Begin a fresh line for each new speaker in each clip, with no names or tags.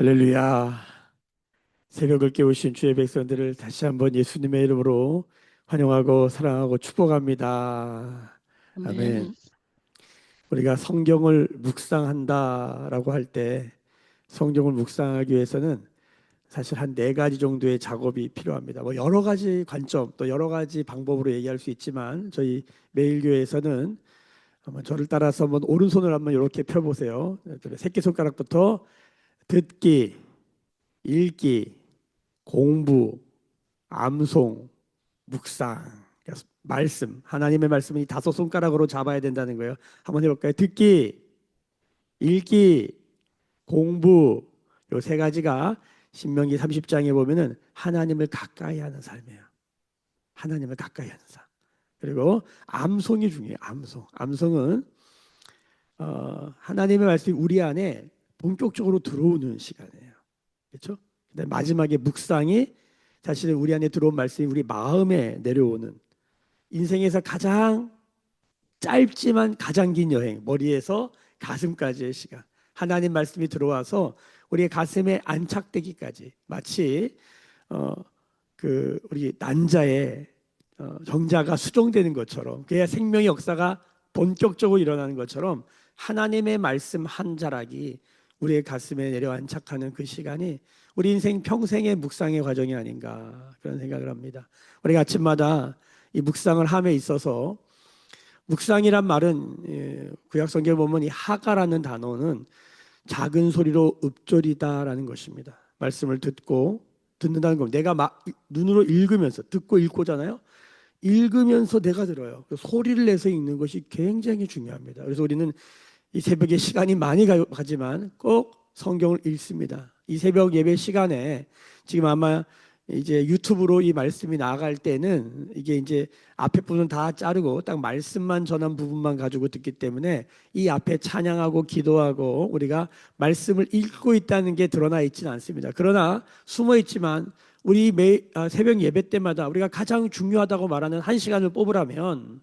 할렐루야. 새벽을 깨우신 주의 백성들을 다시 한번 예수님의 이름으로 환영하고 사랑하고 축복합니다. 아멘.
아멘.
우리가 성경을 묵상한다라고 할 때 성경을 묵상하기 위해서는 사실 한 네 가지 정도의 작업이 필요합니다. 뭐 여러 가지 관점 또 여러 가지 방법으로 얘기할 수 있지만 저희 매일교회에서는 한번 저를 따라서 한번 오른손을 한번 이렇게 펴보세요. 새끼손가락부터 듣기, 읽기, 공부, 암송, 묵상, 그러니까 말씀, 하나님의 말씀은 이 다섯 손가락으로 잡아야 된다는 거예요. 한번 해볼까요? 듣기, 읽기, 공부, 요 세 가지가 신명기 30장에 보면은 하나님을 가까이 하는 삶이에요. 하나님을 가까이 하는 삶. 그리고 암송이 중요해요. 암송. 암송은 하나님의 말씀이 우리 안에 본격적으로 들어오는 시간이에요. 그렇죠? 근데 마지막에 묵상이 사실은 우리 안에 들어온 말씀이 우리 마음에 내려오는 인생에서 가장 짧지만 가장 긴 여행, 머리에서 가슴까지의 시간. 하나님 말씀이 들어와서 우리의 가슴에 안착되기까지 마치 어, 우리 난자의 정자가 수정되는 것처럼 그야 생명의 역사가 본격적으로 일어나는 것처럼 하나님의 말씀 한 자락이 우리의 가슴에 내려 안착하는 그 시간이 우리 인생 평생의 묵상의 과정이 아닌가 그런 생각을 합니다. 우리가 아침마다 이 묵상을 함에 있어서 묵상이란 말은 구약 성경에 보면 이 하가라는 단어는 작은 소리로 읊조리다라는 것입니다. 말씀을 듣는다는 겁니다. 내가 눈으로 읽으면서 듣고 읽고잖아요. 읽으면서 내가 들어요. 소리를 내서 읽는 것이 굉장히 중요합니다. 그래서 우리는 이 새벽에 시간이 많이 가지만 꼭 성경을 읽습니다. 이 새벽 예배 시간에 지금 아마 이제 유튜브로 이 말씀이 나갈 때는 이게 이제 앞에 부분 다 자르고 딱 말씀만 전한 부분만 가지고 듣기 때문에 이 앞에 찬양하고 기도하고 우리가 말씀을 읽고 있다는 게 드러나 있지는 않습니다. 그러나 숨어 있지만 우리 새벽 예배 때마다 우리가 가장 중요하다고 말하는 한 시간을 뽑으라면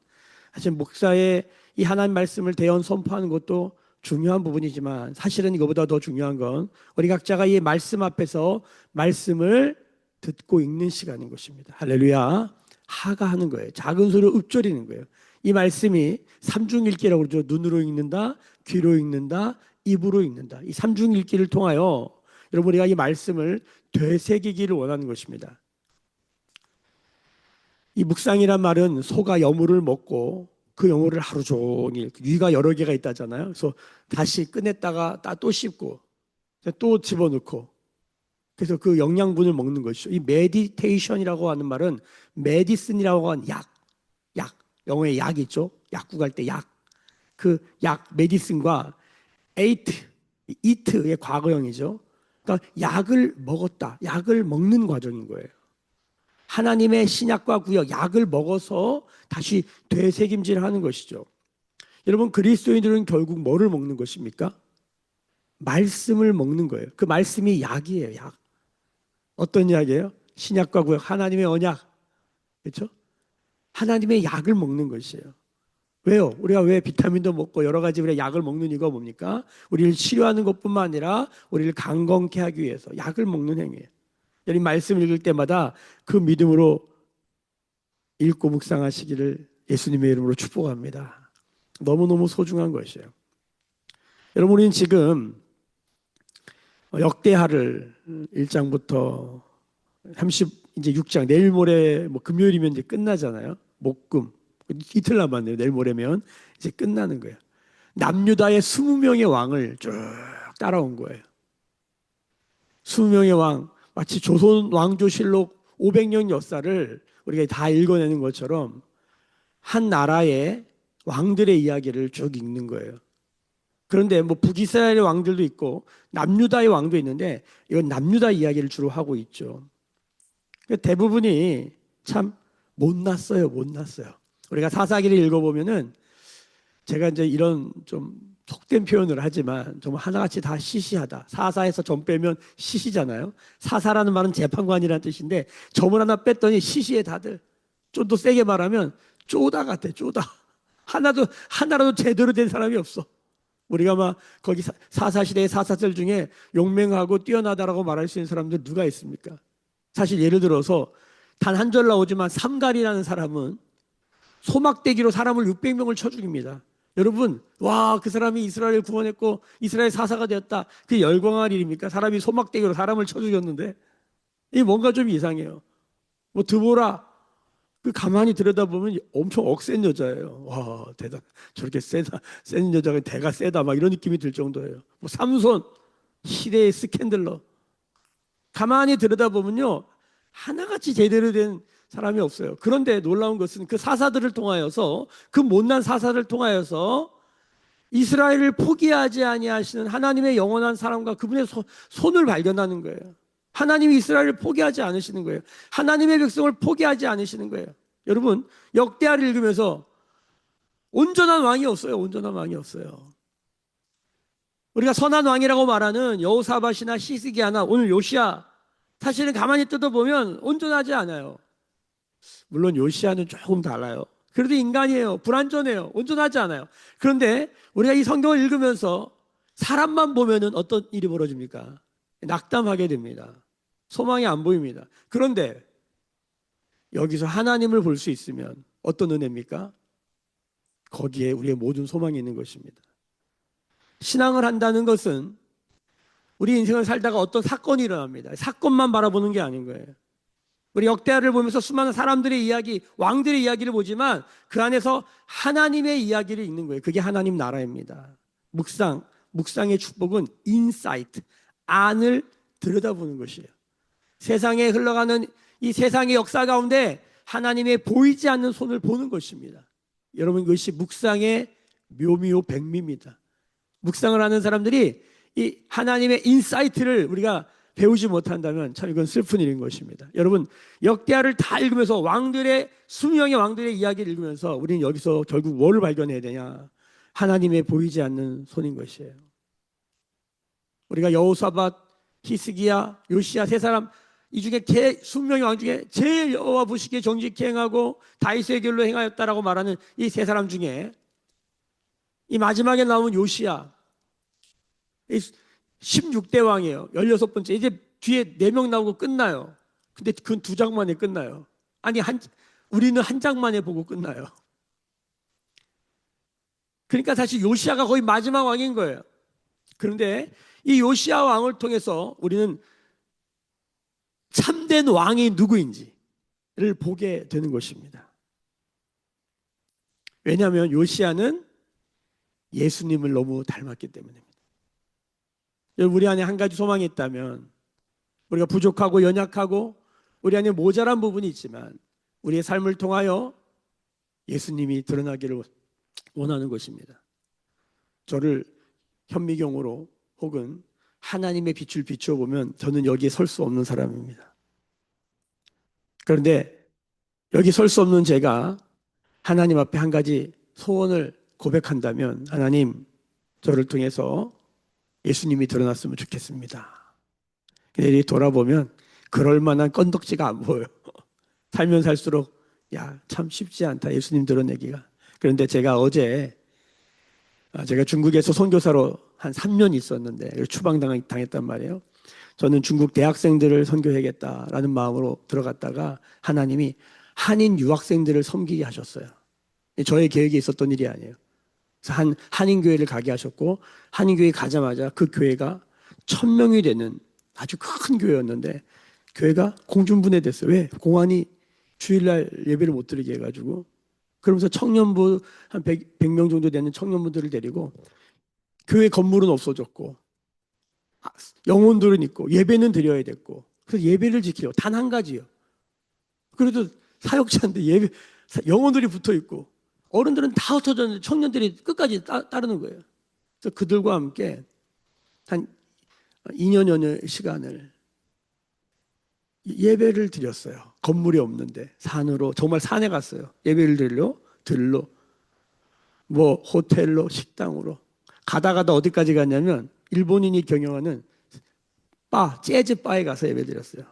사실 목사의 이 하나님 말씀을 대언 선포하는 것도 중요한 부분이지만 사실은 이거보다 더 중요한 건 우리 각자가 이 말씀 앞에서 말씀을 듣고 읽는 시간인 것입니다. 할렐루야. 하가하는 거예요. 작은 소리로 읊조리는 거예요. 이 말씀이 삼중일기라고 그러죠. 눈으로 읽는다, 귀로 읽는다, 입으로 읽는다. 이 삼중일기를 통하여 여러분 우리가 이 말씀을 되새기기를 원하는 것입니다. 이 묵상이란 말은 소가 여물을 먹고 그 여물을 하루 종일 위가 여러 개가 있다잖아요. 그래서 다시 꺼냈다가 또 씹고 또 집어넣고 그래서 그 영양분을 먹는 것이죠. 이 메디테이션이라고 하는 말은 메디슨이라고 하는 약, 영어에 약 있죠. 약국 갈 때 약. 그 약, 메디슨과 에이트, 이트의 과거형이죠. 그러니까 약을 먹었다. 약을 먹는 과정인 거예요. 하나님의 신약과 구약, 약을 먹어서 다시 되새김질을 하는 것이죠. 여러분, 그리스도인들은 결국 뭐를 먹는 것입니까? 말씀을 먹는 거예요. 그 말씀이 약이에요, 약. 어떤 약이에요? 신약과 구약, 하나님의 언약. 그렇죠? 하나님의 약을 먹는 것이에요. 왜요? 우리가 왜 비타민도 먹고 여러 가지 우리가 약을 먹는 이유가 뭡니까? 우리를 치료하는 것뿐만 아니라 우리를 강건케 하기 위해서 약을 먹는 행위예요. 여러분 말씀 읽을 때마다 그 믿음으로 읽고 묵상하시기를 예수님의 이름으로 축복합니다. 너무너무 소중한 것이에요. 여러분 우리는 지금 역대하를 1장부터 30 이제 6장 내일 모레 뭐 금요일이면 이제 끝나잖아요. 목금 이틀 남았네요. 내일 모레면 이제 끝나는 거예요. 남유다의 20명의 왕을 쭉 따라온 거예요. 20명의 왕 마치 조선 왕조실록 500년 역사를 우리가 다 읽어내는 것처럼 한 나라의 왕들의 이야기를 쭉 읽는 거예요. 그런데 뭐 북이스라엘의 왕들도 있고 남유다의 왕도 있는데 이건 남유다 이야기를 주로 하고 있죠. 대부분이 참 못났어요. 못났어요. 우리가 사사기를 읽어보면은 제가 이제 이런 좀 속된 표현을 하지만 정말 하나같이 다 시시하다. 사사에서 점 빼면 시시잖아요. 사사라는 말은 재판관이라는 뜻인데 점을 하나 뺐더니 시시해 다들. 좀 더 세게 말하면 쪼다 같아. 쪼다. 하나라도 제대로 된 사람이 없어. 우리가 막 거기 사사시대의 사사들 중에 용맹하고 뛰어나다라고 말할 수 있는 사람들 누가 있습니까? 사실 예를 들어서 단 한 절 나오지만 삼갈이라는 사람은 소막대기로 사람을 600명을 쳐 죽입니다. 여러분, 와, 그 사람이 이스라엘을 구원했고 이스라엘 사사가 되었다. 그게 열광할 일입니까? 사람이 소막대기로 사람을 쳐 죽였는데 이 뭔가 좀 이상해요. 뭐 드보라, 그 가만히 들여다보면 엄청 억센 여자예요. 와, 대단. 저렇게 센 여자가 대가 세다. 막 이런 느낌이 들 정도예요. 뭐 삼손, 시대의 스캔들러. 가만히 들여다보면요. 하나같이 제대로 된 사람이 없어요. 그런데 놀라운 것은 그 사사들을 통하여서, 그 못난 사사를 통하여서 이스라엘을 포기하지 아니하시는 하나님의 영원한 사랑과 그분의 손을 발견하는 거예요. 하나님이 이스라엘을 포기하지 않으시는 거예요. 하나님의 백성을 포기하지 않으시는 거예요. 여러분, 역대하를 읽으면서 온전한 왕이 없어요. 온전한 왕이 없어요. 우리가 선한 왕이라고 말하는 여호사밧이나 시스기야나 오늘 요시야, 사실은 가만히 뜯어보면 온전하지 않아요. 물론 요시야는 조금 달라요. 그래도 인간이에요. 불완전해요. 온전하지 않아요. 그런데 우리가 이 성경을 읽으면서 사람만 보면은 어떤 일이 벌어집니까? 낙담하게 됩니다. 소망이 안 보입니다. 그런데 여기서 하나님을 볼 수 있으면 어떤 은혜입니까? 거기에 우리의 모든 소망이 있는 것입니다. 신앙을 한다는 것은 우리 인생을 살다가 어떤 사건이 일어납니다. 사건만 바라보는 게 아닌 거예요. 우리 역대하를 보면서 수많은 사람들의 이야기, 왕들의 이야기를 보지만 그 안에서 하나님의 이야기를 읽는 거예요. 그게 하나님 나라입니다. 묵상의 축복은 인사이트, 안을 들여다보는 것이에요. 세상에 흘러가는 이 세상의 역사 가운데 하나님의 보이지 않는 손을 보는 것입니다. 여러분, 이것이 묵상의 묘미요 백미입니다. 묵상을 하는 사람들이 이 하나님의 인사이트를 우리가 배우지 못한다면 참 이건 슬픈 일인 것입니다. 여러분, 역대하를 다 읽으면서 왕들의 20명의 왕들의 이야기를 읽으면서 우리는 여기서 결국 뭘 발견해야 되냐? 하나님의 보이지 않는 손인 것이에요. 우리가 여호사밧, 히스기야, 요시야 세 사람 이 중에 20명의 왕 중에 제일 여호와 보시기에 정직히 행하고 다윗의 길로 행하였다라고 말하는 이 세 사람 중에 이 마지막에 나온 요시야 16대 왕이에요. 16번째. 이제 뒤에 4명 나오고 끝나요. 근데 그건 2장 만에 끝나요. 아니, 우리는 한 장 만에 보고 끝나요. 그러니까 사실 요시야가 거의 마지막 왕인 거예요. 그런데 이 요시야 왕을 통해서 우리는 참된 왕이 누구인지를 보게 되는 것입니다. 왜냐하면 요시야는 예수님을 너무 닮았기 때문입니다. 우리 안에 한 가지 소망이 있다면, 우리가 부족하고 연약하고 우리 안에 모자란 부분이 있지만 우리의 삶을 통하여 예수님이 드러나기를 원하는 것입니다. 저를 현미경으로 혹은 하나님의 빛을 비추어 보면 저는 여기에 설 수 없는 사람입니다. 그런데 여기 설 수 없는 제가 하나님 앞에 한 가지 소원을 고백한다면, 하나님, 저를 통해서 예수님이 드러났으면 좋겠습니다. 근데 돌아보면 그럴 만한 건덕지가 안 보여요. 살면 살수록 야, 참 쉽지 않다, 예수님 드러내기가. 그런데 제가 어제 제가 중국에서 선교사로 한 3년 있었는데 추방당했단 말이에요. 저는 중국 대학생들을 선교해야겠다라는 마음으로 들어갔다가 하나님이 한인 유학생들을 섬기게 하셨어요. 저의 계획에 있었던 일이 아니에요. 그래서 한인교회를 가게 하셨고, 한인교회 가자마자 그 교회가 1000명이 되는 아주 큰 교회였는데 교회가 공중분해됐어요. 왜? 공안이 주일날 예배를 못 드리게 해가지고. 그러면서 청년부 한 100명 정도 되는 청년부들을 데리고, 교회 건물은 없어졌고 영혼들은 있고 예배는 드려야 됐고, 그래서 예배를 지키려고 단 한 가지요. 그래도 사역자인데 영혼들이 붙어 있고 어른들은 다 흩어졌는데 청년들이 끝까지 따르는 거예요. 그래서 그들과 함께 한 2년여의 시간을 예배를 드렸어요. 건물이 없는데 산으로, 정말 산에 갔어요. 예배를 들로 뭐 호텔로, 식당으로 가다 어디까지 갔냐면 일본인이 경영하는 재즈 바에 가서 예배 드렸어요.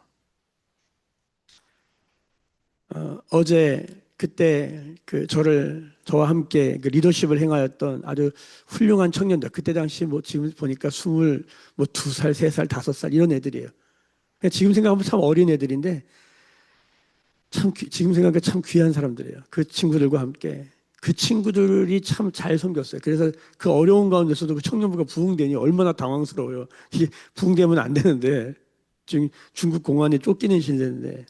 어제 그때 저와 함께 그 리더십을 행하였던 아주 훌륭한 청년들, 그때 당시 뭐 지금 보니까 2살, 3살, 5살 이런 애들이에요. 그냥 지금 생각하면 참 어린 애들인데 지금 생각하면 참 귀한 사람들이에요. 그 친구들과 함께 그 친구들이 참 잘 섬겼어요. 그래서 그 어려운 가운데서도 그 청년부가 부흥되니 얼마나 당황스러워요. 이게 부흥되면 안 되는데 지금 중국 공안에 쫓기는 신세인데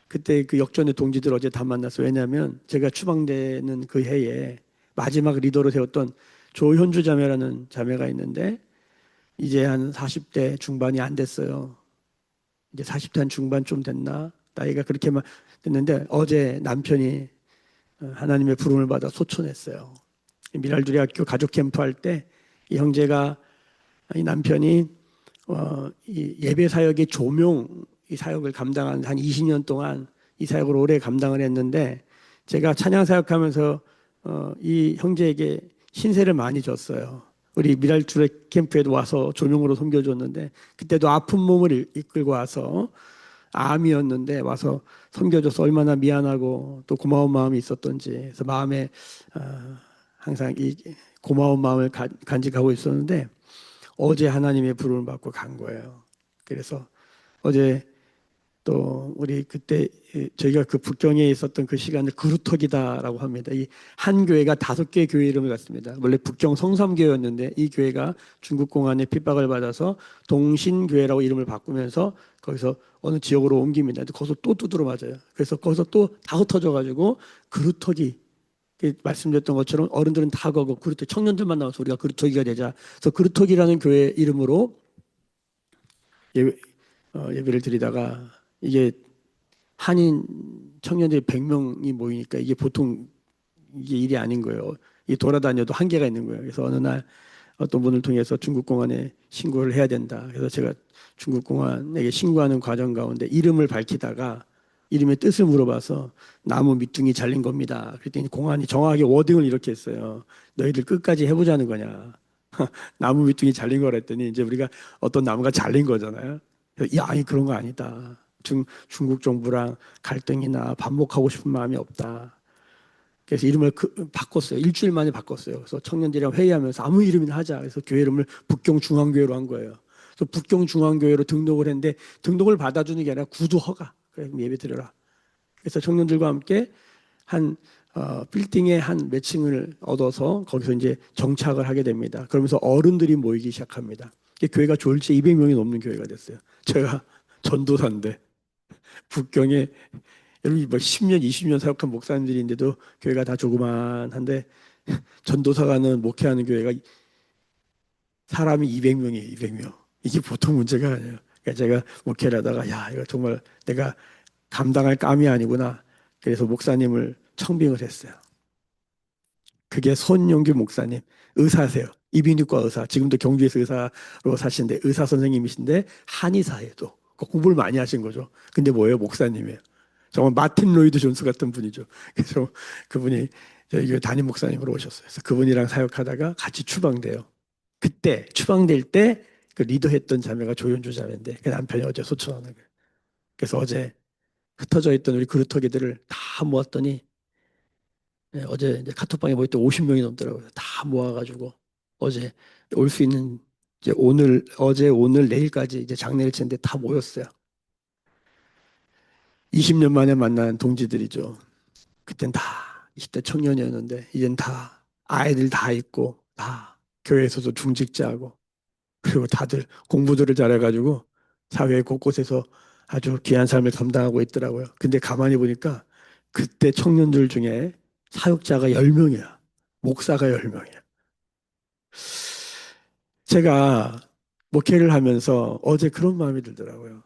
그때 그 역전의 동지들 어제 다 만났어요. 왜냐하면 제가 추방되는 그 해에 마지막 리더로 세웠던 조현주 자매라는 자매가 있는데 이제 한 40대 중반이 안 됐어요. 이제 40대 한 중반 좀 됐나? 나이가 그렇게만 됐는데 어제 남편이 하나님의 부름을 받아 소천했어요. 미랄두리 학교 가족 캠프 할 때 이 형제가 이 남편이 이 예배 사역의 조명 이 사역을 감당한 한 20년 동안 이 사역을 오래 감당을 했는데 제가 찬양 사역하면서 이 형제에게 신세를 많이 졌어요. 우리 미랄두레 캠프에도 와서 조명으로 섬겨줬는데 그때도 아픈 몸을 이끌고 와서 암이었는데 와서 섬겨줘서 얼마나 미안하고 또 고마운 마음이 있었던지 그래서 마음에 항상 이 고마운 마음을 간직하고 있었는데 어제 하나님의 부름을 받고 간 거예요. 그래서 어제 또 우리 그때 저희가 그 북경에 있었던 그 시간을 그루터기다라고 합니다. 이 한 교회가 5개 교회 이름을 갖습니다. 원래 북경 성삼교회였는데 이 교회가 중국 공안의 핍박을 받아서 동신교회라고 이름을 바꾸면서 거기서 어느 지역으로 옮깁니다. 거기서 또 두드러 맞아요. 그래서 거기서 또 다 흩어져 가지고 그루터기 말씀드렸던 것처럼 어른들은 다 거고 그루터기 청년들만 나와서 우리가 그루터기가 되자. 그래서 그루터기라는 교회 이름으로 예배를 드리다가 이게 한인 청년들이 100명이 모이니까 이게 보통 이게 일이 아닌 거예요. 이 돌아다녀도 한계가 있는 거예요. 그래서 어느 날 어떤 분을 통해서 중국 공안에 신고를 해야 된다. 그래서 제가 중국 공안에게 신고하는 과정 가운데 이름을 밝히다가 이름의 뜻을 물어봐서 나무 밑둥이 잘린 겁니다. 그랬더니 공안이 정확하게 워딩을 이렇게 했어요. 너희들 끝까지 해보자는 거냐. 나무 밑둥이 잘린 거라 했더니 이제 우리가 어떤 나무가 잘린 거잖아요. 야, 아니 그런 거 아니다. 중국 정부랑 갈등이나 반목하고 싶은 마음이 없다. 그래서 이름을 바꿨어요. 일주일 만에 바꿨어요. 그래서 청년들이랑 회의하면서 아무 이름이나 하자. 그래서 교회 이름을 북경중앙교회로 한 거예요. 그래서 북경중앙교회로 등록을 했는데 등록을 받아주는 게 아니라 구두 허가. 그래 예배 드려라. 그래서 청년들과 함께 한 빌딩의 한 몇 층을 얻어서 거기서 이제 정착을 하게 됩니다. 그러면서 어른들이 모이기 시작합니다. 교회가 졸지 200명이 넘는 교회가 됐어요. 제가 전도사인데 북경에 여러분 뭐 10년, 20년 사역한 목사님들인데도 교회가 다 조그만한데 전도사가는 목회하는 교회가 사람이 200명이에요. 200명. 이게 보통 문제가 아니에요. 그러니까 제가 목회를 하다가 야 이거 정말 내가 감당할 감이 아니구나. 그래서 목사님을 청빙을 했어요. 그게 손용규 목사님, 의사세요. 이비인후과 의사. 지금도 경주에서 의사로 사시는데 의사 선생님이신데 한의사에도 공부를 많이 하신 거죠. 근데 뭐예요? 목사님이에요. 정말 마틴 로이드 존스 같은 분이죠. 그래서 그분이 저희 교회 담임 목사님으로 오셨어요. 그래서 그분이랑 사역하다가 같이 추방돼요. 그때 추방될 때 그 리더했던 자매가 조윤주 자매인데 그 남편이 어제 소천하는 거예요. 그래서 어제 흩어져 있던 우리 그루터기들을 다 모았더니 어제 이제 카톡방에 모였더니 50명이 넘더라고요. 다 모아가지고 어제 올 수 있는 이제 어제 오늘 내일까지 이제 장례를 치는데 다 모였어요. 20년 만에 만난 동지들이죠. 그땐 다 20대 청년이었는데 이젠 다 아이들 다 있고 다 교회에서도 중직자하고 그리고 다들 공부들을 잘해가지고 사회 곳곳에서 아주 귀한 삶을 감당하고 있더라고요. 근데 가만히 보니까 그때 청년들 중에 사역자가 10명이야. 목사가 10명이야. 제가 목회를 하면서 어제 그런 마음이 들더라고요.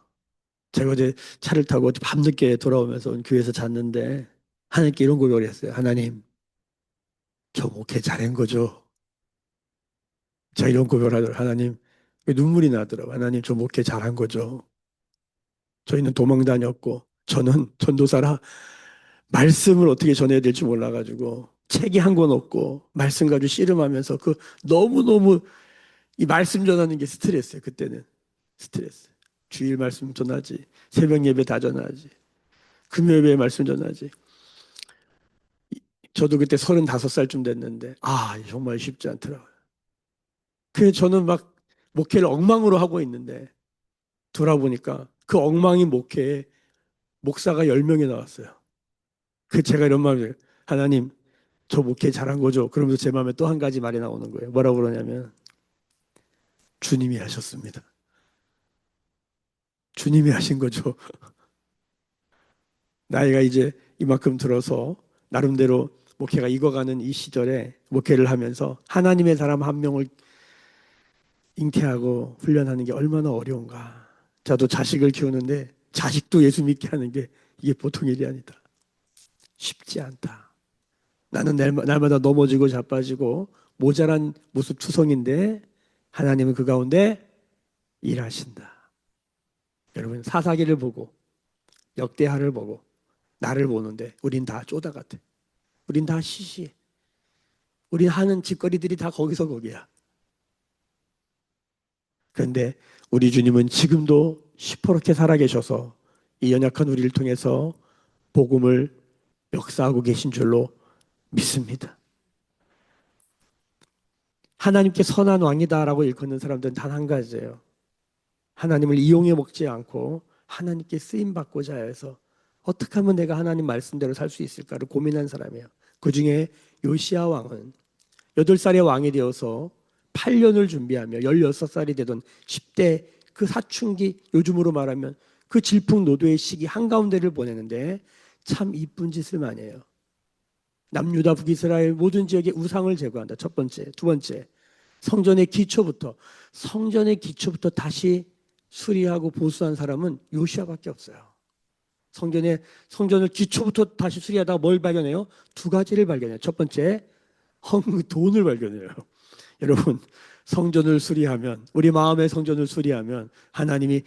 제가 어제 차를 타고 어제 밤늦게 돌아오면서 교회에서 잤는데 하나님께 이런 고백을 했어요. 하나님, 저 목회 잘한 거죠? 제가 이런 고백을 하더라고요. 하나님, 눈물이 나더라고요. 하나님, 저 목회 잘한 거죠? 저희는 도망 다녔고 저는 전도사라 말씀을 어떻게 전해야 될지 몰라가지고 책이 한 권 없고 말씀 가지고 씨름하면서 그 너무너무 이 말씀 전하는 게 스트레스예요. 그때는 스트레스. 주일 말씀 전하지, 새벽 예배 다 전하지, 금요 예배 말씀 전하지. 저도 그때 35살쯤 됐는데 정말 쉽지 않더라고요. 그래서 저는 막 목회를 엉망으로 하고 있는데 돌아보니까 그 엉망인 목회에 목사가 10명이 나왔어요. 그 제가 이런 마음이에요. 하나님, 저 목회 잘한 거죠? 그러면서 제 마음에 또 한 가지 말이 나오는 거예요. 뭐라고 그러냐면 주님이 하셨습니다. 주님이 하신 거죠. 나이가 이제 이만큼 들어서 나름대로 목회가 익어가는 이 시절에 목회를 하면서 하나님의 사람 한 명을 잉태하고 훈련하는 게 얼마나 어려운가. 저도 자식을 키우는데 자식도 예수 믿게 하는 게 이게 보통 일이 아니다. 쉽지 않다. 나는 날마다 넘어지고 자빠지고 모자란 모습 투성인데 하나님은 그 가운데 일하신다. 여러분 사사기를 보고 역대하를 보고 나를 보는데 우린 다 쪼다 같아. 우린 다 시시해. 우린 하는 짓거리들이 다 거기서 거기야. 그런데 우리 주님은 지금도 시퍼렇게 살아계셔서 이 연약한 우리를 통해서 복음을 역사하고 계신 줄로 믿습니다. 하나님께 선한 왕이다라고 일컫는 사람들은 단 한 가지예요. 하나님을 이용해 먹지 않고 하나님께 쓰임 받고자 해서 어떻게 하면 내가 하나님 말씀대로 살 수 있을까를 고민한 사람이에요. 그 중에 요시야 왕은 8살의 왕이 되어서 8년을 준비하며 16살이 되던 10대 그 사춘기, 요즘으로 말하면 그 질풍노도의 시기 한가운데를 보내는데 참 이쁜 짓을 많이 해요. 남유다 북이스라엘 모든 지역의 우상을 제거한다. 첫 번째. 두 번째, 성전의 기초부터 다시 수리하고 보수한 사람은 요시야밖에 없어요. 성전을 기초부터 다시 수리하다가 뭘 발견해요? 두 가지를 발견해요. 첫 번째, 돈을 발견해요. 여러분, 성전을 수리하면, 우리 마음의 성전을 수리하면 하나님이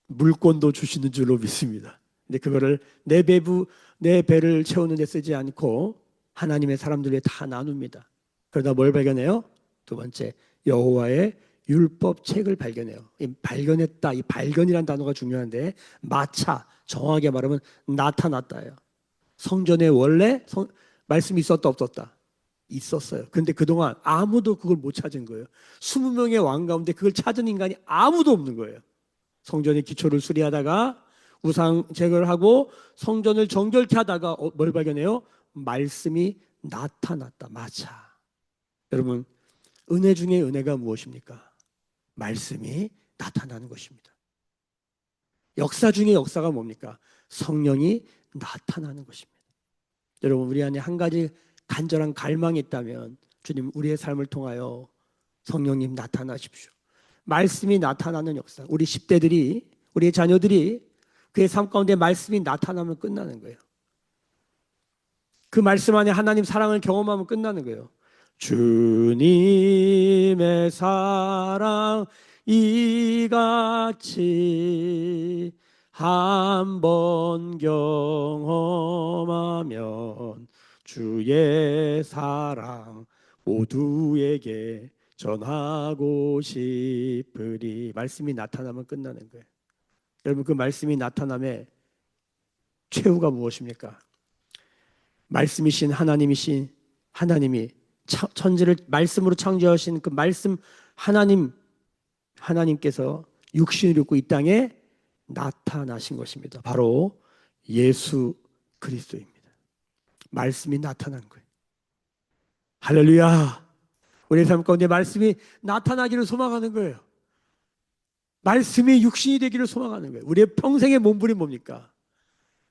물권도 주시는 줄로 믿습니다. 근데 그거를 내 배를 채우는 데 쓰지 않고 하나님의 사람들 위해 다 나눕니다. 그러다 뭘 발견해요? 두 번째, 여호와의 율법 책을 발견해요. 발견했다. 이 발견이라는 단어가 중요한데 마차, 정확하게 말하면 나타났다예요. 성전에 원래 말씀이 있었다 없었다? 있었어요. 근데 그동안 아무도 그걸 못 찾은 거예요. 20명의 왕 가운데 그걸 찾은 인간이 아무도 없는 거예요. 성전의 기초를 수리하다가 우상 제거를 하고 성전을 정결케 하다가 뭘 발견해요? 말씀이 나타났다. 마차. 여러분, 은혜 중에 은혜가 무엇입니까? 말씀이 나타나는 것입니다. 역사 중에 역사가 뭡니까? 성령이 나타나는 것입니다. 여러분, 우리 안에 한 가지 간절한 갈망이 있다면 주님, 우리의 삶을 통하여 성령님 나타나십시오. 말씀이 나타나는 역사. 우리 10대들이, 우리의 자녀들이 그의 삶 가운데 말씀이 나타나면 끝나는 거예요. 그 말씀 안에 하나님 사랑을 경험하면 끝나는 거예요. 주님의 사랑 이같이 한번 경험하면 주의 사랑 모두에게 전하고 싶으리. 말씀이 나타나면 끝나는 거예요. 여러분, 그 말씀이 나타남의 최후가 무엇입니까? 말씀이신 하나님이 천지를 말씀으로 창조하신 그 말씀 하나님께서 육신을 입고 이 땅에 나타나신 것입니다. 바로 예수 그리스도입니다. 말씀이 나타난 거예요. 할렐루야. 우리 삶 가운데 말씀이 나타나기를 소망하는 거예요. 말씀이 육신이 되기를 소망하는 거예요. 우리의 평생의 몸부림 뭡니까?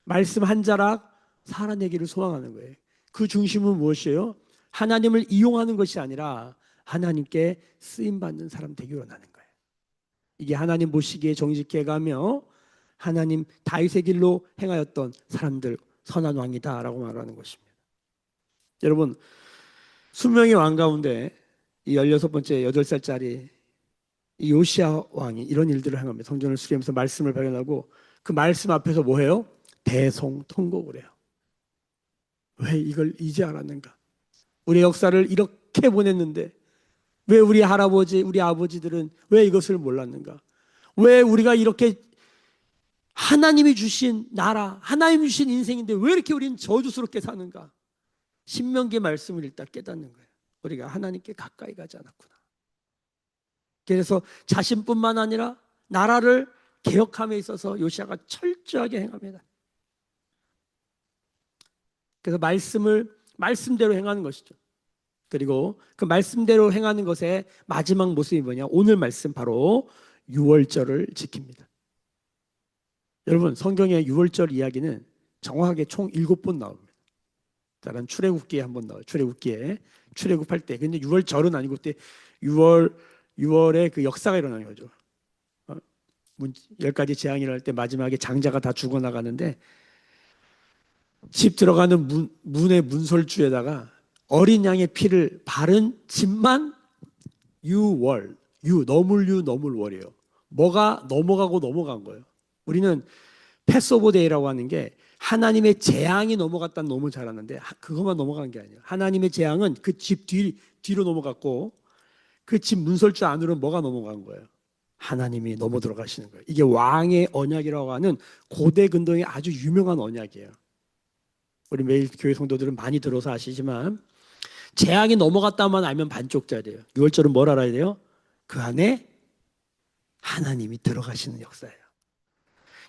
말씀 한 자락 살아내기를 소망하는 거예요. 그 중심은 무엇이에요? 하나님을 이용하는 것이 아니라 하나님께 쓰임받는 사람 되기 원하는 거예요. 이게 하나님 보시기에 정직해 가며 하나님 다윗의 길로 행하였던 사람들 선한 왕이다라고 말하는 것입니다. 여러분, 수명의 왕 가운데 이 16번째 8살짜리 이 요시야 왕이 이런 일들을 행합니다. 성전을 수리하면서 말씀을 발견하고 그 말씀 앞에서 뭐 해요? 대성통곡을 해요. 왜 이걸 이제 알았는가? 우리의 역사를 이렇게 보냈는데 왜 우리 할아버지, 우리 아버지들은 왜 이것을 몰랐는가? 왜 우리가 이렇게 하나님이 주신 나라, 하나님이 주신 인생인데 왜 이렇게 우리는 저주스럽게 사는가? 신명기 말씀을 읽다 깨닫는 거예요. 우리가 하나님께 가까이 가지 않았구나. 그래서 자신뿐만 아니라 나라를 개혁함에 있어서 요시야가 철저하게 행합니다. 그래서 말씀대로 행하는 것이죠. 그리고 그 말씀대로 행하는 것의 마지막 모습이 뭐냐? 오늘 말씀 바로 유월절을 지킵니다. 여러분, 성경의 유월절 이야기는 정확하게 총 7번 나옵니다. 다른 출애굽기에 한번 나와요. 출애굽할 때. 근데 유월절은 아니고 그때 6월에 그 역사가 일어나는 거죠. 10가지 재앙이 일어날 때 마지막에 장자가 다 죽어나가는데 집 들어가는 문의 문설주에다가 어린 양의 피를 바른 집만 유월, 너물 월이에요. 뭐가 넘어가고 넘어간 거예요. 우리는 패스오버 데이라고 하는 게 하나님의 재앙이 넘어갔다는 너무 잘 아는데 그것만 넘어간 게 아니에요. 하나님의 재앙은 그 집 뒤로 넘어갔고 그 집 문설주 안으로 뭐가 넘어간 거예요? 하나님이 넘어 들어가시는 거예요. 이게 왕의 언약이라고 하는 고대 근동의 아주 유명한 언약이에요. 우리 매일 교회 성도들은 많이 들어서 아시지만 재앙이 넘어갔다만 알면 반쪽짜리예요. 6월절은 뭘 알아야 돼요? 그 안에 하나님이 들어가시는 역사예요.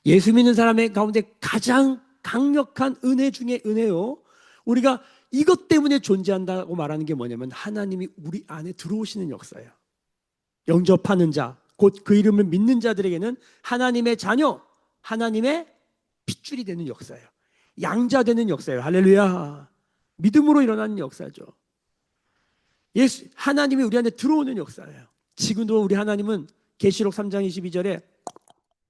예수 믿는 사람의 가운데 가장 강력한 은혜 중에 은혜요. 우리가 이것 때문에 존재한다고 말하는 게 뭐냐면 하나님이 우리 안에 들어오시는 역사예요. 영접하는 자, 곧 그 이름을 믿는 자들에게는 하나님의 자녀, 하나님의 핏줄이 되는 역사예요. 양자 되는 역사예요. 할렐루야. 믿음으로 일어나는 역사죠. 하나님이 우리 안에 들어오는 역사예요. 지금도 우리 하나님은 계시록 3장 22절에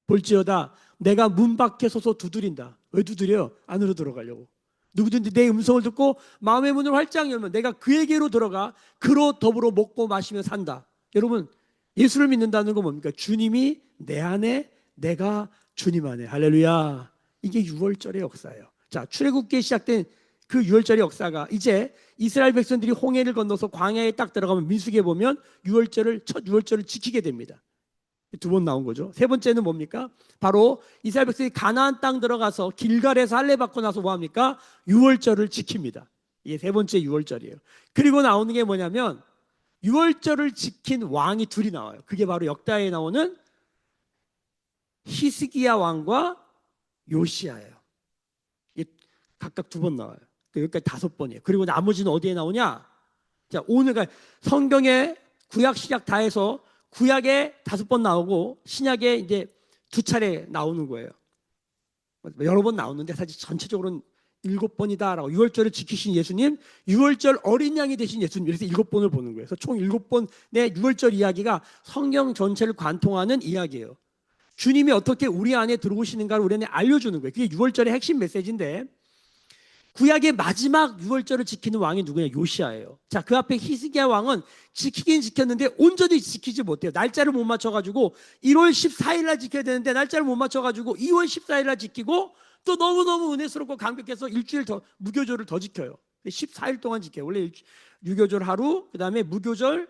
볼지어다 내가 문 밖에 서서 두드린다. 왜 두드려요? 안으로 들어가려고. 누구든지 내 음성을 듣고 마음의 문을 활짝 열면 내가 그에게로 들어가 그로 더불어 먹고 마시며 산다. 여러분, 예수를 믿는다는 건 뭡니까? 주님이 내 안에, 내가 주님 안에. 할렐루야. 이게 6월절의 역사예요. 자, 출애굽기에 시작된 그 6월절의 역사가 이제 이스라엘 백성들이 홍해를 건너서 광야에 딱 들어가면 민수기에 보면 첫 6월절을 지키게 됩니다. 2번 나온 거죠. 세 번째는 뭡니까? 바로 이스라엘 백성이 가나안 땅 들어가서 길갈에서 할례 받고 나서 뭐합니까? 6월절을 지킵니다. 이게 세 번째 6월절이에요. 그리고 나오는 게 뭐냐면 6월절을 지킨 왕이 둘이 나와요. 그게 바로 역다에 나오는 히스기야 왕과 요시야예요. 이게 각각 2번 나와요. 여기까지 5번이에요. 그리고 나머지는 어디에 나오냐? 자, 오늘 성경에 구약 신약 다 해서 구약에 5번 나오고 신약에 이제 2차례 나오는 거예요. 여러 번 나오는데 사실 전체적으로는 7번이다라고 6월절을 지키신 예수님, 6월절 어린 양이 되신 예수님 이래서 7번을 보는 거예요. 그래서 총 7번의 6월절 이야기가 성경 전체를 관통하는 이야기예요. 주님이 어떻게 우리 안에 들어오시는가를 우리 안에 알려주는 거예요. 그게 6월절의 핵심 메시지인데 구약의 마지막 6월절을 지키는 왕이 누구냐? 요시야예요. 자, 그 앞에 히스기야 왕은 지키긴 지켰는데 온전히 지키지 못해요. 날짜를 못 맞춰가지고 1월 14일 날 지켜야 되는데 날짜를 못 맞춰가지고 2월 14일 날 지키고 또 너무너무 은혜스럽고 감격해서 일주일 더 무교절을 더 지켜요. 14일 동안 지켜요. 원래 유교절 하루, 그 다음에 무교절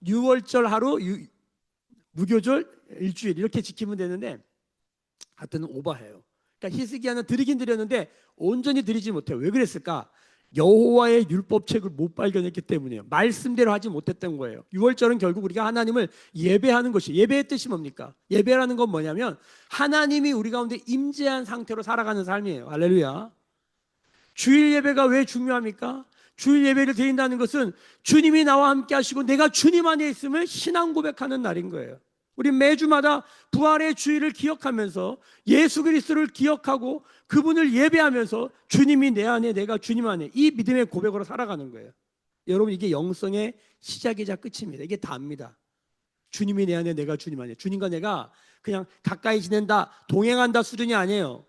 6월절 하루, 무교절 일주일 이렇게 지키면 되는데 하여튼 오버해요. 그러니까 히스기야는 드리긴 드렸는데 온전히 드리지 못해요. 왜 그랬을까? 여호와의 율법책을 못 발견했기 때문이에요. 말씀대로 하지 못했던 거예요. 6월절은 결국 우리가 하나님을 예배하는 것이, 예배의 뜻이 뭡니까? 예배라는 건 뭐냐면 하나님이 우리 가운데 임재한 상태로 살아가는 삶이에요. 할렐루야. 주일 예배가 왜 중요합니까? 주일 예배를 드린다는 것은 주님이 나와 함께 하시고 내가 주님 안에 있음을 신앙 고백하는 날인 거예요. 우리 매주마다 부활의 주일을 기억하면서 예수 그리스도를 기억하고 그분을 예배하면서 주님이 내 안에 내가 주님 안에 이 믿음의 고백으로 살아가는 거예요. 여러분, 이게 영성의 시작이자 끝입니다. 이게 다입니다. 주님이 내 안에 내가 주님 안에. 주님과 내가 그냥 가까이 지낸다, 동행한다 수준이 아니에요.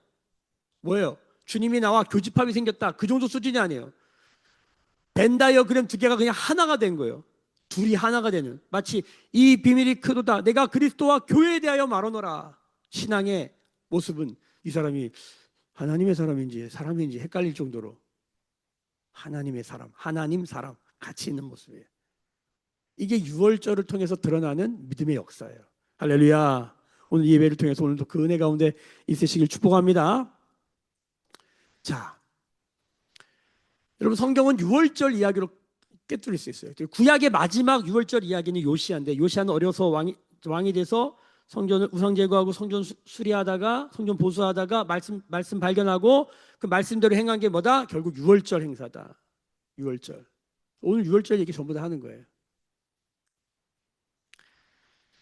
뭐예요? 주님이 나와 교집합이 생겼다, 그 정도 수준이 아니에요. 벤 다이어그램 2개가 그냥 하나가 된 거예요. 둘이 하나가 되는, 마치 이 비밀이 크도다 내가 그리스도와 교회에 대하여 말하노라. 신앙의 모습은 이 사람이 하나님의 사람인지 사람인지 헷갈릴 정도로 하나님의 사람, 하나님 사람 같이 있는 모습이에요. 이게 6월절을 통해서 드러나는 믿음의 역사예요. 할렐루야. 오늘 예배를 통해서 오늘도 그 은혜 가운데 있으시길 축복합니다. 자, 여러분 성경은 유월절 이야기로 꿰뚫릴 수 있어요. 구약의 마지막 유월절 이야기는 요시야인데 요시야는 어려서 왕이 돼서 성전을 우상 제거하고 성전 수리하다가 성전 보수하다가 말씀 발견하고 그 말씀대로 행한 게 뭐다? 결국 유월절 행사다. 유월절. 오늘 유월절 얘기 전부 다 하는 거예요.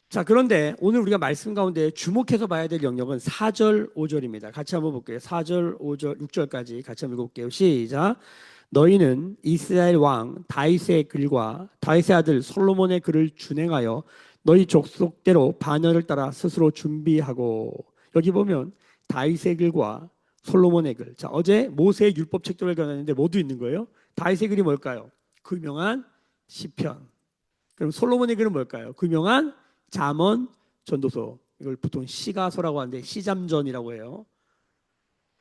자, 그런데 오늘 우리가 말씀 가운데 주목해서 봐야 될 영역은 4절, 5절입니다. 같이 한번 볼게요. 4절, 5절, 6절까지 같이 한번 읽어볼게요. 시작. 너희는 이스라엘 왕 다윗의 글과 다윗의 아들 솔로몬의 글을 준행하여 너희 족속대로 반열을 따라 스스로 준비하고. 여기 보면 다윗의 글과 솔로몬의 글. 자, 어제 모세의 율법책들을 읽었는데 모두 있는 거예요. 다윗의 글이 뭘까요? 그 유명한 시편. 그럼 솔로몬의 글은 뭘까요? 그 유명한 잠언, 전도서. 이걸 보통 시가서라고 하는데 시잠전이라고 해요.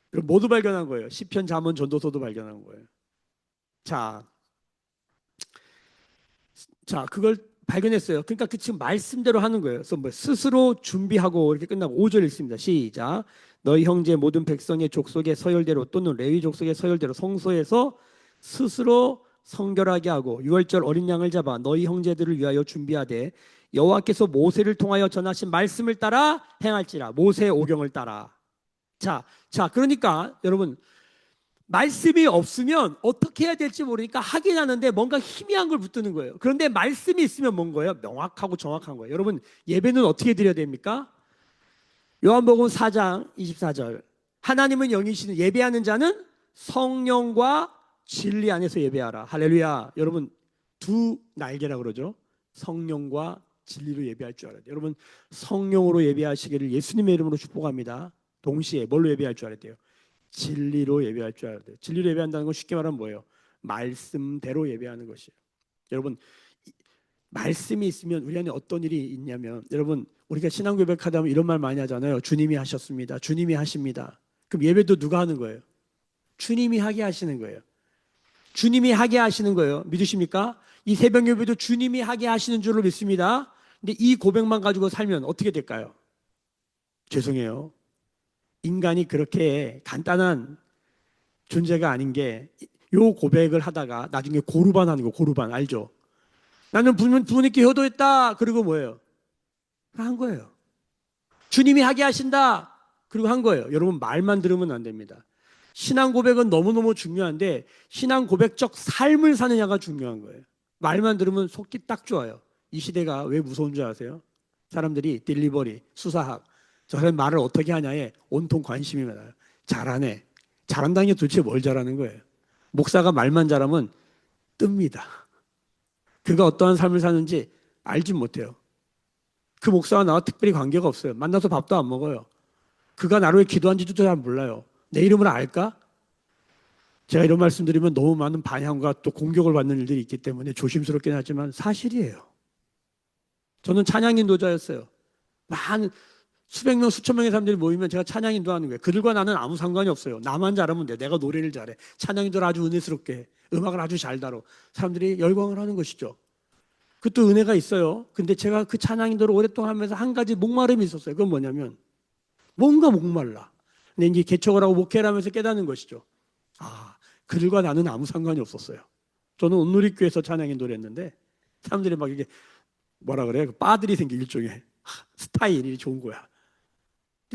그럼 모두 발견한 거예요. 시편, 잠언, 전도서도 발견한 거예요. 자, 그걸 발견했어요. 그러니까 그 지금 말씀대로 하는 거예요. 그래서 뭐 스스로 준비하고 이렇게 끝나고 5절 읽습니다. 시작. 너희 형제 모든 백성의 족속의 서열대로 또는 레위 족속의 서열대로 성소에서 스스로 성결하게 하고 유월절 어린 양을 잡아 너희 형제들을 위하여 준비하되 여호와께서 모세를 통하여 전하신 말씀을 따라 행할지라. 모세의 오경을 따라. 자, 그러니까 여러분 말씀이 없으면 어떻게 해야 될지 모르니까 하긴 하는데 뭔가 희미한 걸 붙드는 거예요. 그런데 말씀이 있으면 뭔 거예요? 명확하고 정확한 거예요. 여러분 예배는 어떻게 드려야 됩니까? 요한복음 4장 24절. 하나님은 영이시는 예배하는 자는 성령과 진리 안에서 예배하라. 할렐루야. 여러분 두 날개라 그러죠. 성령과 진리로 예배할 줄 알아야 돼요. 여러분 성령으로 예배하시기를 예수님의 이름으로 축복합니다. 동시에 뭘로 예배할 줄 알아야 돼요? 진리로 예배할 줄 알아야 돼요. 진리로 예배한다는 건 쉽게 말하면 뭐예요? 말씀대로 예배하는 것이에요. 여러분 말씀이 있으면 우리 안에 어떤 일이 있냐면 여러분 우리가 신앙고백하다 보면 이런 말 많이 하잖아요. 주님이 하셨습니다. 주님이 하십니다. 그럼 예배도 누가 하는 거예요? 주님이 하게 하시는 거예요. 주님이 하게 하시는 거예요. 믿으십니까? 이 새벽 예배도 주님이 하게 하시는 줄로 믿습니다. 근데 이 고백만 가지고 살면 어떻게 될까요? 죄송해요. 인간이 그렇게 간단한 존재가 아닌 게 요 고백을 하다가 나중에 고르반 하는 거. 고르반 알죠? 나는 부모님께 효도했다. 그리고 뭐예요? 한 거예요. 주님이 하게 하신다. 그리고 한 거예요. 여러분 말만 들으면 안 됩니다. 신앙 고백은 너무너무 중요한데 신앙 고백적 삶을 사느냐가 중요한 거예요. 말만 들으면 속기 딱 좋아요. 이 시대가 왜 무서운 줄 아세요? 사람들이 딜리버리, 수사학 저 사람 말을 어떻게 하냐에 온통 관심이 많아요. 잘하네. 잘한다는 게 도대체 뭘 잘하는 거예요? 목사가 말만 잘하면 뜹니다. 그가 어떠한 삶을 사는지 알지 못해요. 그 목사와 나와 특별히 관계가 없어요. 만나서 밥도 안 먹어요. 그가 나를 왜 기도한지도 잘 몰라요. 내 이름을 알까? 제가 이런 말씀 드리면 너무 많은 반향과 또 공격을 받는 일들이 있기 때문에 조심스럽긴 하지만 사실이에요. 저는 찬양 인도자였어요. 많은 수백 명, 수천 명의 사람들이 모이면 제가 찬양 인도하는 거예요. 그들과 나는 아무 상관이 없어요. 나만 잘하면 돼. 내가 노래를 잘해. 찬양 인도를 아주 은혜스럽게 해. 음악을 아주 잘 다뤄. 사람들이 열광을 하는 것이죠. 그것도 은혜가 있어요. 근데 제가 그 찬양 인도를 오랫동안 하면서 한 가지 목마름이 있었어요. 그건 뭐냐면 뭔가 목말라. 근데 이제 개척을 하고 목회를 하면서 깨닫는 것이죠. 아, 그들과 나는 아무 상관이 없었어요. 저는 온누리교회에서 찬양 인도를 했는데 사람들이 막 이게 뭐라 그래요? 빠들이 생긴 일종의 스타일이 좋은 거야.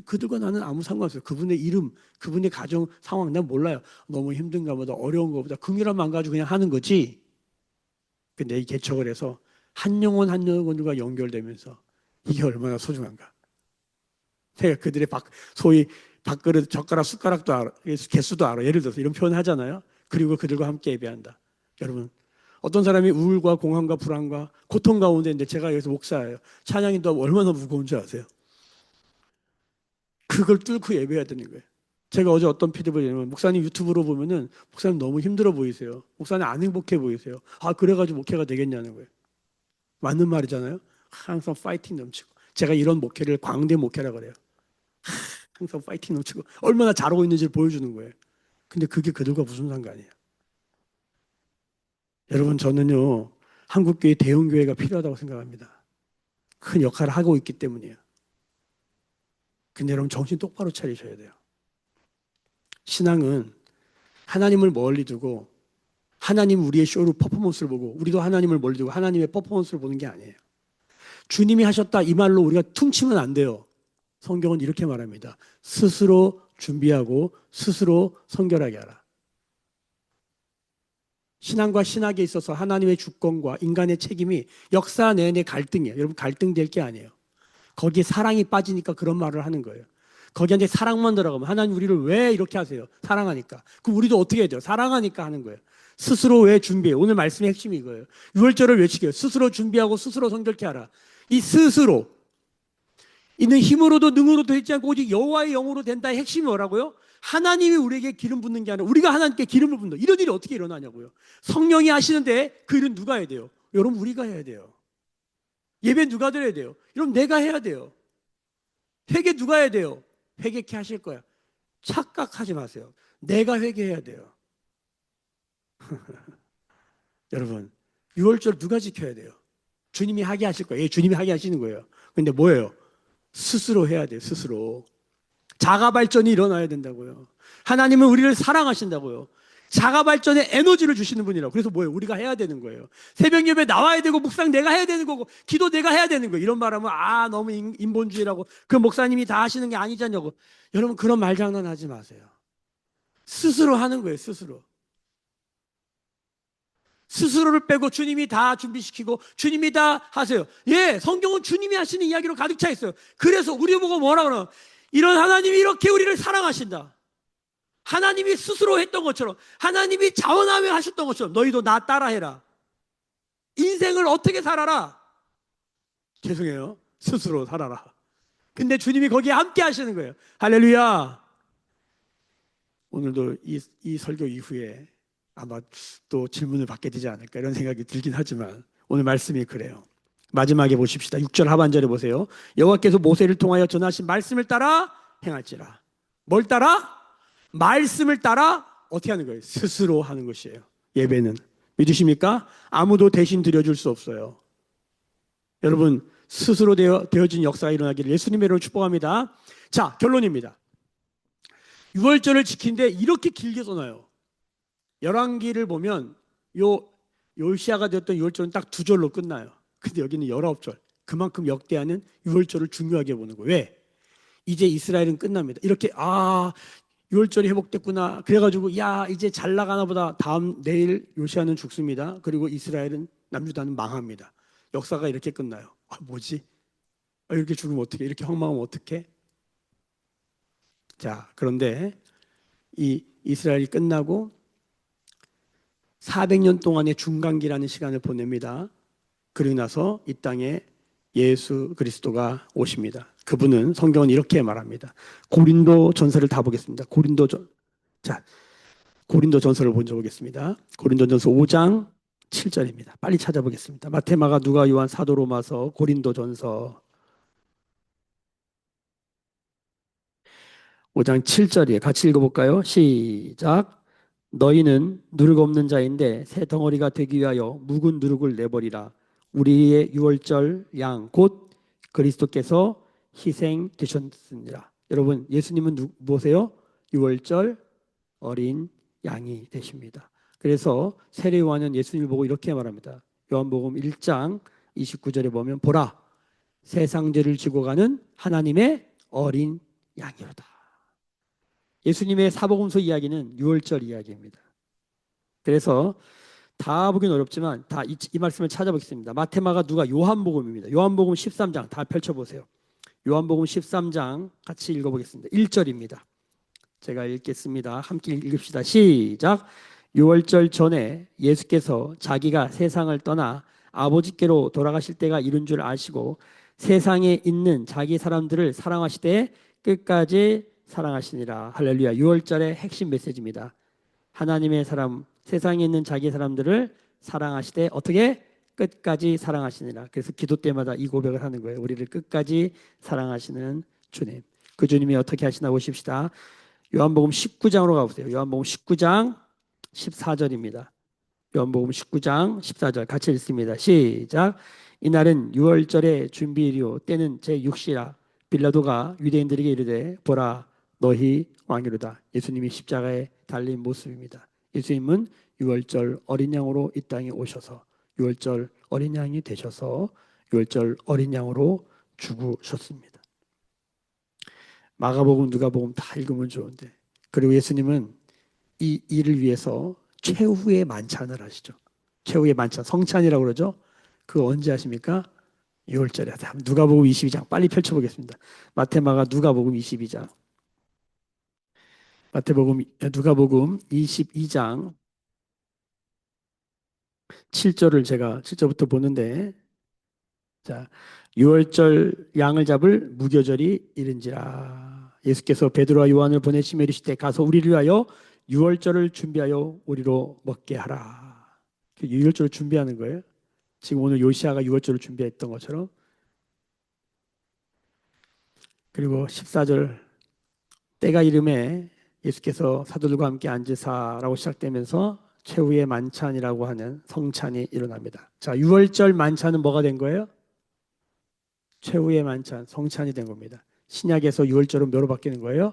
그들과 나는 아무 상관없어요. 그분의 이름, 그분의 가정 상황 난 몰라요. 너무 힘든가 보다 어려운 것보다 긍휼함 안 가지고 그냥 하는 거지. 근데 이 개척을 해서 한 영혼 한 영혼과 연결되면서 이게 얼마나 소중한가. 제가 그들의 소위 밥그릇, 젓가락, 숟가락도 알아, 개수도 알아. 예를 들어서 이런 표현 하잖아요. 그리고 그들과 함께 예배한다. 여러분 어떤 사람이 우울과 공황과 불안과 고통 가운데 있는데 제가 여기서 목사예요. 찬양인도 얼마나 무거운 줄 아세요? 그걸 뚫고 예배해야 되는 거예요. 제가 어제 어떤 피드백을 했냐면 목사님 유튜브로 보면은 목사님 너무 힘들어 보이세요. 목사님 안 행복해 보이세요. 아 그래가지고 목회가 되겠냐는 거예요. 맞는 말이잖아요. 항상 파이팅 넘치고 제가 이런 목회를 광대 목회라 그래요. 항상 파이팅 넘치고 얼마나 잘하고 있는지를 보여주는 거예요. 근데 그게 그들과 무슨 상관이에요? 여러분 저는요 한국교회 대형교회가 필요하다고 생각합니다. 큰 역할을 하고 있기 때문이에요. 근데 여러분 정신 똑바로 차리셔야 돼요. 신앙은 하나님을 멀리 두고 하나님 우리의 쇼로 퍼포먼스를 보고 우리도 하나님을 몰리고 하나님의 퍼포먼스를 보는 게 아니에요. 주님이 하셨다 이 말로 우리가 퉁치면 안 돼요. 성경은 이렇게 말합니다. 스스로 준비하고 스스로 성결하게 하라. 신앙과 신학에 있어서 하나님의 주권과 인간의 책임이 역사 내내 갈등이에요. 여러분 갈등될 게 아니에요. 거기에 사랑이 빠지니까 그런 말을 하는 거예요. 거기에 사랑만 들어가면 하나님 우리를 왜 이렇게 하세요? 사랑하니까. 그럼 우리도 어떻게 해야 돼요? 사랑하니까 하는 거예요. 스스로 왜 준비해? 오늘 말씀의 핵심이 이거예요. 유월절을 외치게요. 스스로 준비하고 스스로 성결케 하라. 이 스스로 이는 힘으로도 능으로도 되지 않고 오직 여호와의 영으로 된다의 핵심이 뭐라고요? 하나님이 우리에게 기름 붓는 게 아니라 우리가 하나님께 기름을 붓는 이런 일이 어떻게 일어나냐고요. 성령이 하시는데 그 일은 누가 해야 돼요? 여러분 우리가 해야 돼요. 예배 누가 드려야 돼요? 여러분 내가 해야 돼요. 회개 누가 해야 돼요? 회개케 하실 거야. 착각하지 마세요. 내가 회개해야 돼요. 여러분 6월절 누가 지켜야 돼요? 주님이 하게 하실 거예요. 예, 주님이 하게 하시는 거예요. 근데 뭐예요? 스스로 해야 돼요. 스스로. 자가 발전이 일어나야 된다고요. 하나님은 우리를 사랑하신다고요. 자가 발전의 에너지를 주시는 분이라고. 그래서 뭐예요? 우리가 해야 되는 거예요. 새벽 예배 나와야 되고 묵상 내가 해야 되는 거고 기도 내가 해야 되는 거예요. 이런 말하면 너무 인본주의라고 그 목사님이 다 하시는 게 아니잖냐고. 여러분 그런 말장난하지 마세요. 스스로 하는 거예요. 스스로. 스스로를 빼고 주님이 다 준비시키고 주님이 다 하세요. 예, 성경은 주님이 하시는 이야기로 가득 차 있어요. 그래서 우리 보고 뭐라 그러나 이런 하나님이 이렇게 우리를 사랑하신다. 하나님이 스스로 했던 것처럼 하나님이 자원하며 하셨던 것처럼 너희도 나 따라해라. 인생을 어떻게 살아라? 죄송해요. 스스로 살아라. 근데 주님이 거기에 함께 하시는 거예요. 할렐루야. 오늘도 이 설교 이후에 아마 또 질문을 받게 되지 않을까 이런 생각이 들긴 하지만 오늘 말씀이 그래요. 마지막에 보십시다. 6절 하반절에 보세요. 여호와께서 모세를 통하여 전하신 말씀을 따라 행할지라. 뭘 따라? 말씀을 따라 어떻게 하는 거예요? 스스로 하는 것이에요. 예배는. 믿으십니까? 아무도 대신 드려줄 수 없어요. 여러분 스스로 되어진 역사가 일어나기를 예수님의 이름으로 축복합니다. 자, 결론입니다. 6월절을 지키는데 이렇게 길게 써놔요. 열왕기를 보면 요시아가 되었던 6월절은 딱 2절로 끝나요. 근데 여기는 19절. 그만큼 역대하는 6월절을 중요하게 보는 거예요. 왜? 이제 이스라엘은 끝납니다. 이렇게 6월절이 회복됐구나. 그래가지고 이제 잘 나가나 보다. 내일 요시아는 죽습니다. 그리고 이스라엘은 남유다는 망합니다. 역사가 이렇게 끝나요. 뭐지? 이렇게 죽으면 어떡해? 이렇게 황망하면 어떡해? 자, 그런데 이 이스라엘이 끝나고 400년 동안의 중간기라는 시간을 보냅니다. 그리고 나서 이 땅에 예수 그리스도가 오십니다. 그분은 성경은 이렇게 말합니다. 고린도 전서를 다 보겠습니다. 고린도 전서를 먼저 보겠습니다. 고린도 전서 5장 7절입니다. 빨리 찾아보겠습니다. 마태, 마가, 누가, 요한, 사도, 로마서, 고린도 전서 5장 7절이에요. 같이 읽어볼까요? 시작. 너희는 누룩 없는 자인데 새 덩어리가 되기 위하여 묵은 누룩을 내버리라. 우리의 유월절 양 곧 그리스도께서 희생되셨느니라. 여러분 예수님은 무엇이에요? 유월절 어린 양이 되십니다. 그래서 세례 요한은 예수님을 보고 이렇게 말합니다. 요한복음 1장 29절에 보면 보라 세상 죄를 지고 가는 하나님의 어린 양이로다. 예수님의 사복음서 이야기는 유월절 이야기입니다. 그래서 다 보긴 어렵지만 다 이 말씀을 찾아보겠습니다. 마태, 마가, 누가, 요한복음입니다. 요한복음 13장 다 펼쳐보세요. 요한복음 13장 같이 읽어보겠습니다. 1절입니다. 제가 읽겠습니다. 함께 읽읍시다. 시작. 유월절 전에 예수께서 자기가 세상을 떠나 아버지께로 돌아가실 때가 이른 줄 아시고 세상에 있는 자기 사람들을 사랑하시되 끝까지 사랑하시니라. 할렐루야. 6월절의 핵심 메시지입니다. 하나님의 사람, 세상에 있는 자기 사람들을 사랑하시되 어떻게? 끝까지 사랑하시니라. 그래서 기도 때마다 이 고백을 하는 거예요. 우리를 끝까지 사랑하시는 주님. 그 주님이 어떻게 하시나 보십시다. 요한복음 19장으로 가보세요. 요한복음 19장 14절입니다. 요한복음 19장 14절 같이 읽습니다. 시작. 이날은 6월절의 준비일이요 때는 제6시라. 빌라도가 유대인들에게 이르되 보라 너희 왕이로다. 예수님이 십자가에 달린 모습입니다. 예수님은 유월절 어린 양으로 이 땅에 오셔서 유월절 어린 양이 되셔서 유월절 어린 양으로 죽으셨습니다. 마가복음, 누가복음 다 읽으면 좋은데, 그리고 예수님은 이 일을 위해서 최후의 만찬을 하시죠. 최후의 만찬, 성찬이라고 그러죠. 그거 언제 하십니까? 6월절에. 누가복음 22장 빨리 펼쳐보겠습니다. 마태마가 누가복음 22장. 누가복음 22장 7절을 제가 7절부터 보는데, 자, 6월절 양을 잡을 무교절이 이른지라. 예수께서 베드로와 요한을 보내시며 이르시되 가서 우리를 위하여 6월절을 준비하여 우리로 먹게 하라. 6월절을 준비하는 거예요. 지금 오늘 요시아가 6월절을 준비했던 것처럼. 그리고 14절 때가 이름에 예수께서 사도들과 함께 앉으사라고 시작되면서 최후의 만찬이라고 하는 성찬이 일어납니다. 자, 6월절 만찬은 뭐가 된 거예요? 최후의 만찬, 성찬이 된 겁니다. 신약에서 6월절은 뭐로 바뀌는 거예요?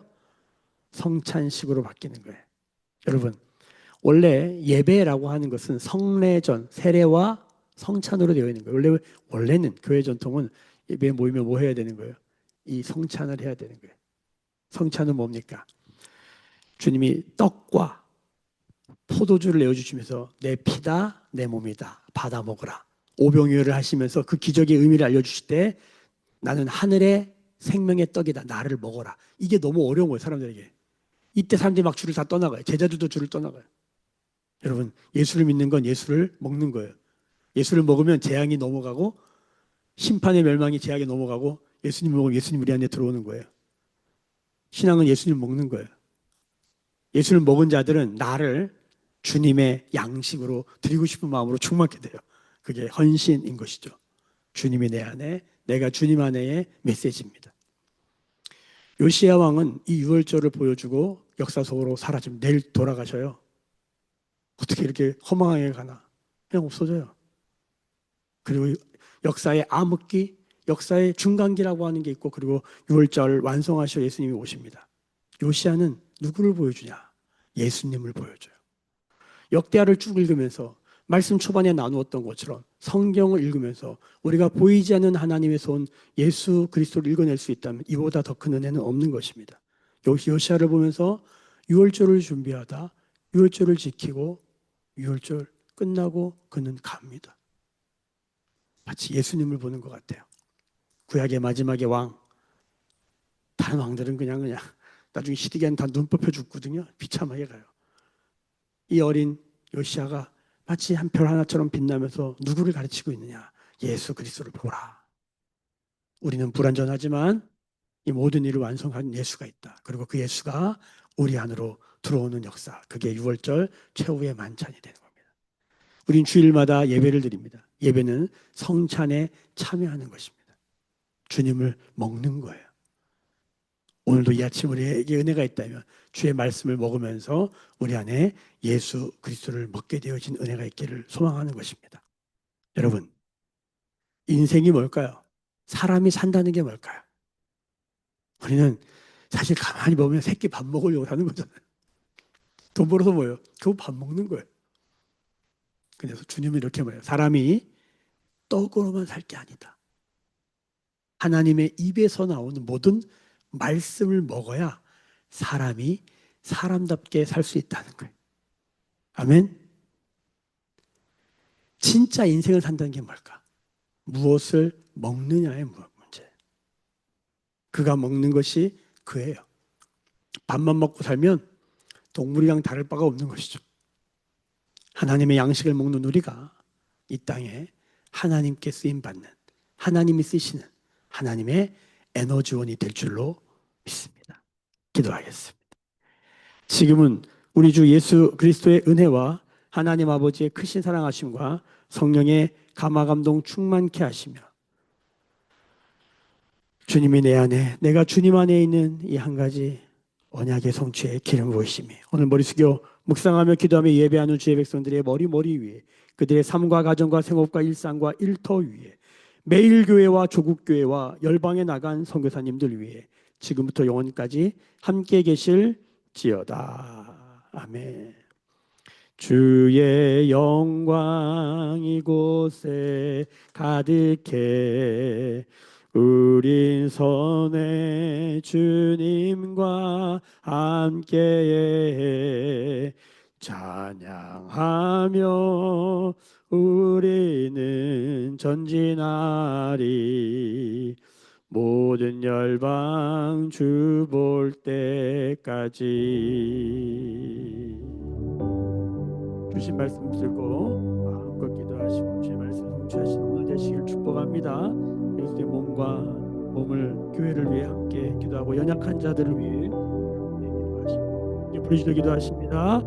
성찬식으로 바뀌는 거예요. 여러분, 원래 예배라고 하는 것은 성례전, 세례와 성찬으로 되어 있는 거예요. 원래는 교회 전통은 예배에 모이면 뭐 해야 되는 거예요? 이 성찬을 해야 되는 거예요. 성찬은 뭡니까? 주님이 떡과 포도주를 내어주시면서 내 피다, 내 몸이다, 받아 먹으라. 오병이어를 하시면서 그 기적의 의미를 알려주실 때 나는 하늘의 생명의 떡이다. 나를 먹어라. 이게 너무 어려운 거예요, 사람들에게. 이때 사람들이 막 줄을 다 떠나가요. 제자들도 줄을 떠나가요. 여러분, 예수를 믿는 건 예수를 먹는 거예요. 예수를 먹으면 재앙이 넘어가고 심판의 멸망이 재앙에 넘어가고 예수님 먹으면 예수님 우리 안에 들어오는 거예요. 신앙은 예수님 먹는 거예요. 예수를 먹은 자들은 나를 주님의 양식으로 드리고 싶은 마음으로 충만하게 돼요. 그게 헌신인 것이죠. 주님이 내 안에, 내가 주님 안에의 메시지입니다. 요시야 왕은 이 유월절을 보여주고 역사 속으로 사라지면 내일 돌아가셔요. 어떻게 이렇게 허망하게 가나? 그냥 없어져요. 그리고 역사의 암흑기, 역사의 중간기라고 하는 게 있고, 그리고 유월절 완성하셔 예수님이 오십니다. 요시야는 누구를 보여주냐? 예수님을 보여줘요. 역대하를 쭉 읽으면서 말씀 초반에 나누었던 것처럼 성경을 읽으면서 우리가 보이지 않는 하나님의 손 예수 그리스도를 읽어낼 수 있다면 이보다 더 큰 은혜는 없는 것입니다. 요시야를 보면서 유월절을 준비하다 유월절을 지키고 유월절 끝나고 그는 갑니다. 마치 예수님을 보는 것 같아요. 구약의 마지막의 왕, 다른 왕들은 그냥 나중에 시디기한 다 눈 뽑혀 죽거든요. 비참하게 가요. 이 어린 요시야가 마치 한 별 하나처럼 빛나면서 누구를 가르치고 있느냐? 예수 그리스도를 보라. 우리는 불완전하지만 이 모든 일을 완성한 예수가 있다. 그리고 그 예수가 우리 안으로 들어오는 역사. 그게 6월절 최후의 만찬이 되는 겁니다. 우린 주일마다 예배를 드립니다. 예배는 성찬에 참여하는 것입니다. 주님을 먹는 거예요. 오늘도 이 아침 우리에게 은혜가 있다면 주의 말씀을 먹으면서 우리 안에 예수 그리스도를 먹게 되어진 은혜가 있기를 소망하는 것입니다. 여러분, 인생이 뭘까요? 사람이 산다는 게 뭘까요? 우리는 사실 가만히 보면 새끼 밥 먹으려고 사는 거잖아요. 돈 벌어서 뭐예요? 그거 밥 먹는 거예요. 그래서 주님은 이렇게 말해요. 사람이 떡으로만 살 게 아니다. 하나님의 입에서 나오는 모든 말씀을 먹어야 사람이 사람답게 살 수 있다는 거예요. 아멘. 진짜 인생을 산다는 게 뭘까? 무엇을 먹느냐의 문제. 그가 먹는 것이 그예요. 밥만 먹고 살면 동물이랑 다를 바가 없는 것이죠. 하나님의 양식을 먹는 우리가 이 땅에 하나님께 쓰임받는, 하나님이 쓰시는 하나님의 에너지원이 될 줄로 믿습니다. 기도하겠습니다. 지금은 우리 주 예수 그리스도의 은혜와 하나님 아버지의 크신 사랑하심과 성령의 감화감동 충만케 하시며 주님이 내 안에, 내가 주님 안에 있는 이 한 가지 언약의 성취의 기름 부으심이 오늘 머리 숙여 묵상하며 기도하며 예배하는 주의 백성들의 머리 위에 그들의 삶과 가정과 생업과 일상과 일터 위에 매일 교회와 조국 교회와 열방에 나간 선교사님들 위해 지금부터 영원까지 함께 계실지어다. 아멘. 주의 영광 이곳에 가득해 우린 선의 주님과 함께해 찬양하며 우리는 전진하리 모든 열방 주 볼 때까지. 주신 말씀 듣고 마음껏 기도하시고 주의 말씀 성취하시는 오늘 되시길 축복합니다. 예수의 몸을 교회를 위해 함께 기도하고 연약한 자들을 위해 함께 기도하시고 부르시도 기도하십니다.